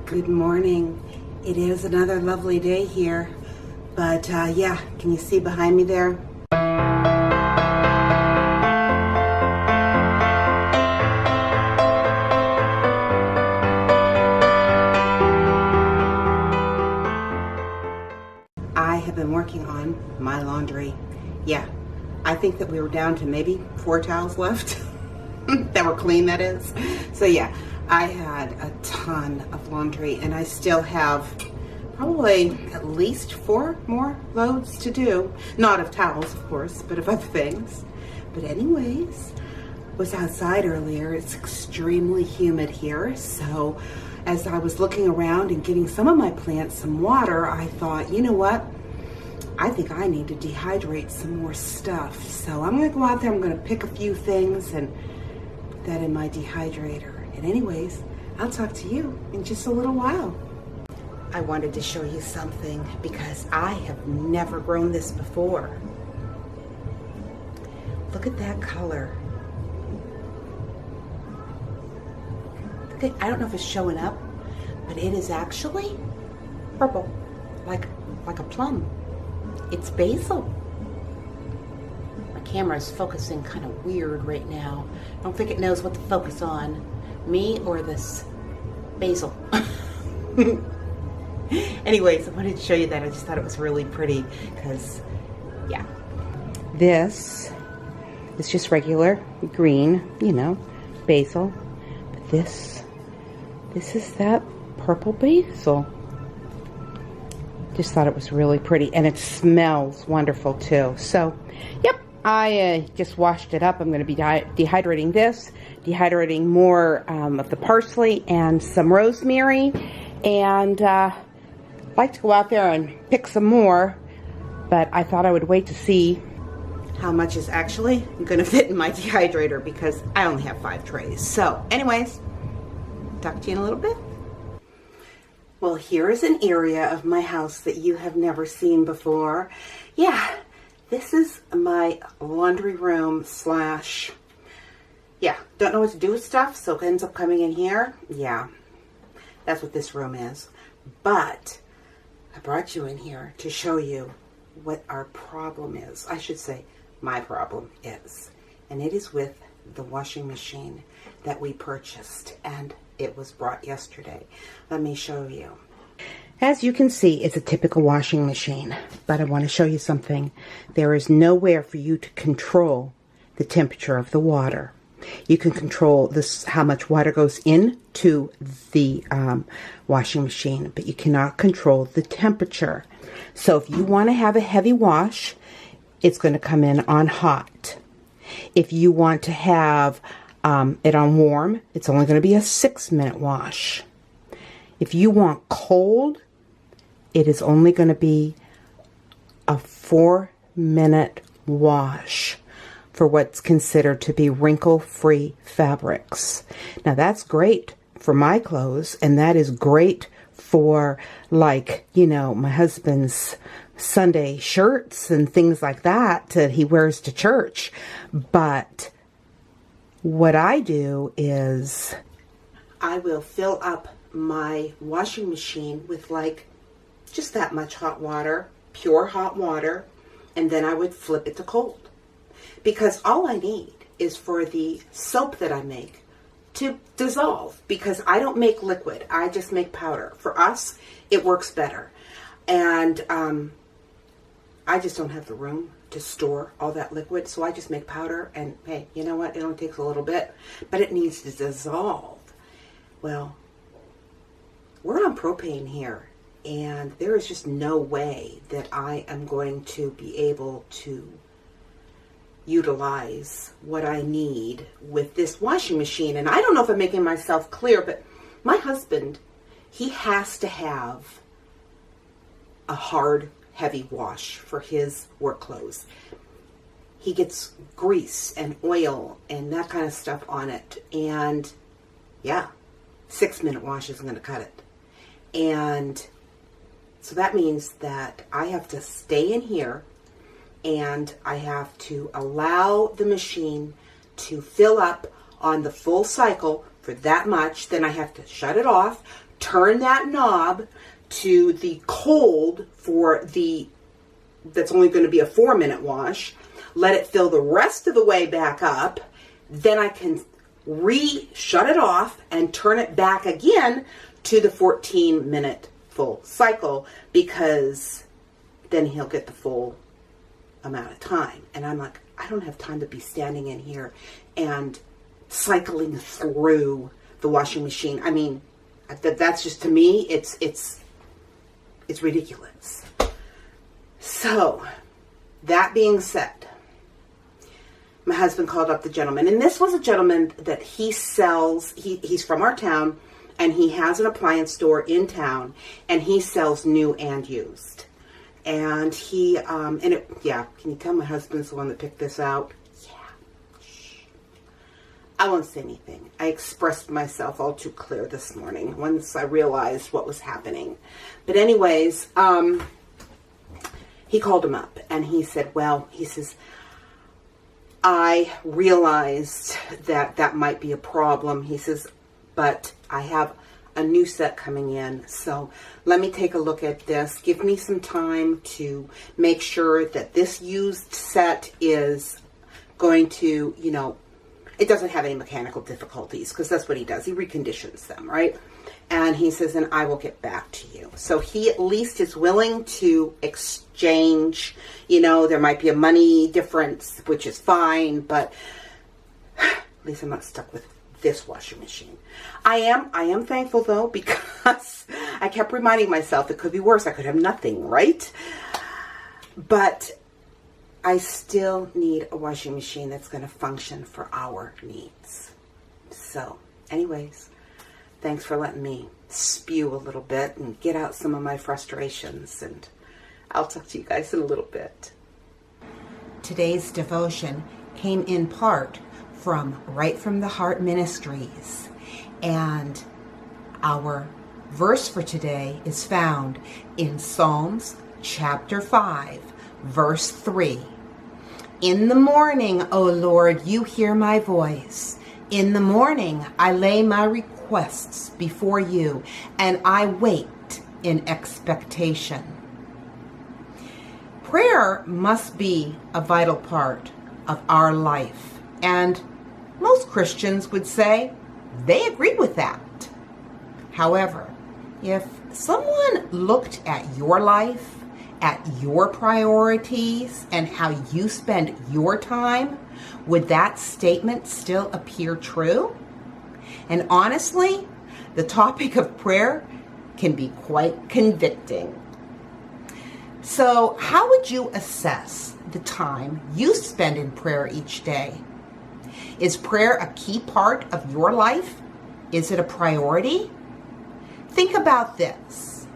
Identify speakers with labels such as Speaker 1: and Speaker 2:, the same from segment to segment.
Speaker 1: Good morning. It is another lovely day here, but yeah, can you see behind me there? I have been working on my laundry. Yeah, I think that we were down to maybe 4 towels left that were clean, that is. So yeah, I had a ton of laundry and I still have probably at least 4 more loads to do. Not of towels, of course, but of other things. But anyways, was outside earlier. It's extremely humid here. So as I was looking around and getting some of my plants some water, I thought, you know what? I think I need to dehydrate some more stuff. So I'm gonna go out there, I'm gonna pick a few things and put that in my dehydrator. And anyways, I'll talk to you in just a little while. I wanted to show you something because I have never grown this before. Look at that color. Look at, I don't know if it's showing up, but it is actually purple, like a plum. It's basil. My camera is focusing kind of weird right now. I don't think it knows what to focus on, me or this basil. Anyways, I wanted to show you that. I just thought it was really pretty because, yeah. This is just regular green, you know, basil. But this is that purple basil. Just thought it was really pretty, and it smells wonderful too. So, yep, I just washed it up. I'm going to be dehydrating this, dehydrating more of the parsley and some rosemary, and I'd like to go out there and pick some more, but I thought I would wait to see how much is actually going to fit in my dehydrator because I only have 5 trays. So, anyways, talk to you in a little bit. Well, here is an area of my house that you have never seen before. Yeah, this is my laundry room slash, yeah, don't know what to do with stuff, so it ends up coming in here. Yeah, that's what this room is. But I brought you in here to show you what our problem is. I should say my problem is. And it is with the washing machine that we purchased, and it was brought yesterday. Let me show you. As you can see, it's a typical washing machine, but I want to show you something. There is nowhere for you to control the temperature of the water. You can control this, how much water goes into the washing machine, but you cannot control the temperature. So if you want to have a heavy wash, it's going to come in on hot. If you want to have it on warm, it's only going to be a 6-minute wash. If you want cold, it is only going to be a 4-minute wash for what's considered to be wrinkle-free fabrics. Now that's great for my clothes, and that is great for, like, you know, my husband's Sunday shirts and things like that he wears to church. But what I do is I will fill up my washing machine with like just that much hot water, pure hot water, and then I would flip it to cold. Because all I need is for the soap that I make to dissolve, because I don't make liquid, I just make powder. For us, it works better. And I just don't have the room to store all that liquid, so I just make powder, and hey, you know what, it only takes a little bit, but it needs to dissolve. Well, we're on propane here, and there is just no way that I am going to be able to utilize what I need with this washing machine. And I don't know if I'm making myself clear, but my husband, he has to have a hard, heavy wash for his work clothes. He gets grease and oil and that kind of stuff on it, and yeah, 6-minute wash isn't going to cut it. And so that means that I have to stay in here, and I have to allow the machine to fill up on the full cycle for that much. Then I have to shut it off, turn that knob to the cold for that's only going to be a 4-minute wash, let it fill the rest of the way back up, then I can shut it off and turn it back again to the 14-minute full cycle, because then he'll get the full amount of time. And I'm like, I don't have time to be standing in here and cycling through the washing machine. I mean, that's just, to me, it's ridiculous. So, that being said, my husband called up the gentleman, and this was a gentleman that he sells, he's from our town, and he has an appliance store in town, and he sells new and used. And can you tell my husband's the one that picked this out? Yeah. Shh. I won't say anything. I expressed myself all too clear this morning once I realized what was happening. But anyways, he called him up, and he said, he says, I realized that might be a problem. He says, but I have a new set coming in, so let me take a look at this. Give me some time to make sure that this used set is going to, it doesn't have any mechanical difficulties, because that's what he does. He reconditions them, right? And he says, and I will get back to you. So he at least is willing to exchange. There might be a money difference, which is fine, but at least I'm not stuck with this washing machine. I am thankful, though, because I kept reminding myself it could be worse. I could have nothing, right? But I still need a washing machine that's going to function for our needs. So, anyways, thanks for letting me spew a little bit and get out some of my frustrations, and I'll talk to you guys in a little bit. Today's devotion came in part from Right from the Heart Ministries, and our verse for today is found in Psalms chapter 5, verse 3. In the morning, O Lord, you hear my voice. In the morning, I lay my requests before you, and I wait in expectation. Prayer must be a vital part of our life, and most Christians would say they agree with that. However, if someone looked at your life, at your priorities, and how you spend your time, would that statement still appear true? And honestly, the topic of prayer can be quite convicting. So, how would you assess the time you spend in prayer each day? Is prayer a key part of your life? Is it a priority? Think about this.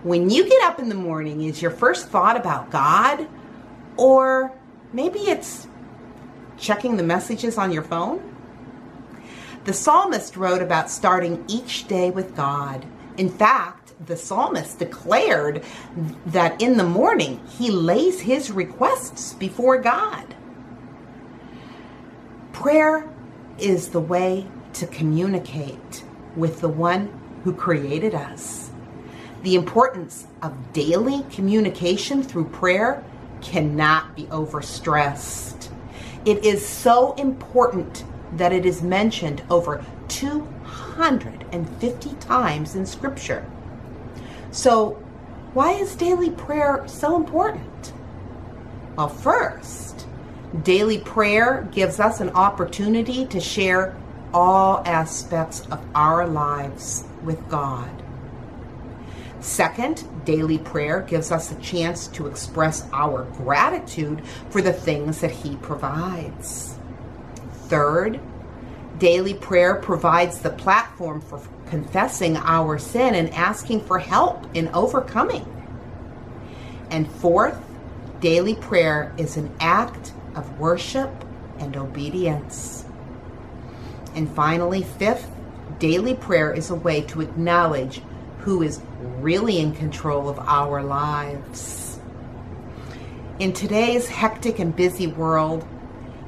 Speaker 1: When you get up in the morning, is your first thought about God? Or maybe it's checking the messages on your phone? The psalmist wrote about starting each day with God. In fact, the psalmist declared that in the morning he lays his requests before God. Prayer is the way to communicate with the one who created us. The importance of daily communication through prayer cannot be overstressed. It is so important that it is mentioned over 250 times in Scripture. So, why is daily prayer so important? Well, first, daily prayer gives us an opportunity to share all aspects of our lives with God. Second, daily prayer gives us a chance to express our gratitude for the things that He provides. Third, daily prayer provides the platform for confessing our sin and asking for help in overcoming. And fourth, daily prayer is an act of worship and obedience. And finally, fifth, daily prayer is a way to acknowledge who is really in control of our lives. In today's hectic and busy world,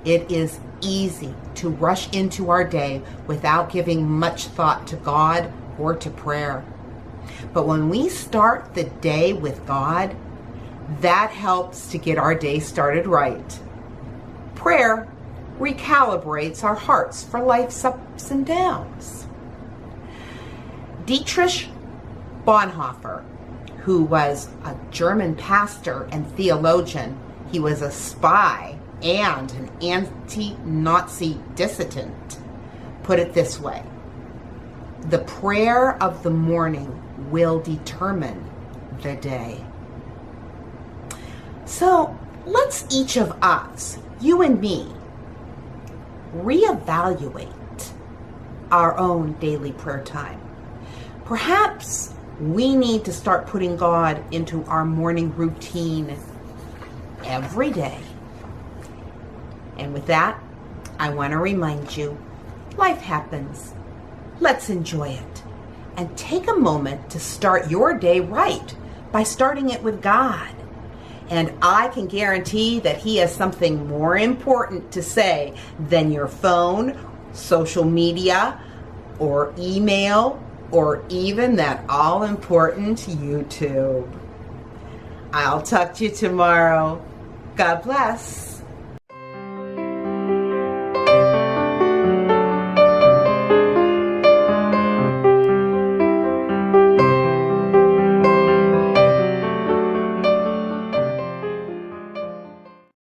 Speaker 1: it is easy to rush into our day without giving much thought to God or to prayer. But when we start the day with God, that helps to get our day started right. Prayer recalibrates our hearts for life's ups and downs. Dietrich Bonhoeffer, who was a German pastor and theologian, he was a spy and an anti-Nazi dissident, put it this way: the prayer of the morning will determine the day. So let's each of us, you and me, reevaluate our own daily prayer time. Perhaps we need to start putting God into our morning routine every day. And with that, I want to remind you, life happens. Let's enjoy it. And take a moment to start your day right by starting it with God. And I can guarantee that He has something more important to say than your phone, social media, or email, or even that all-important YouTube. I'll talk to you tomorrow. God bless.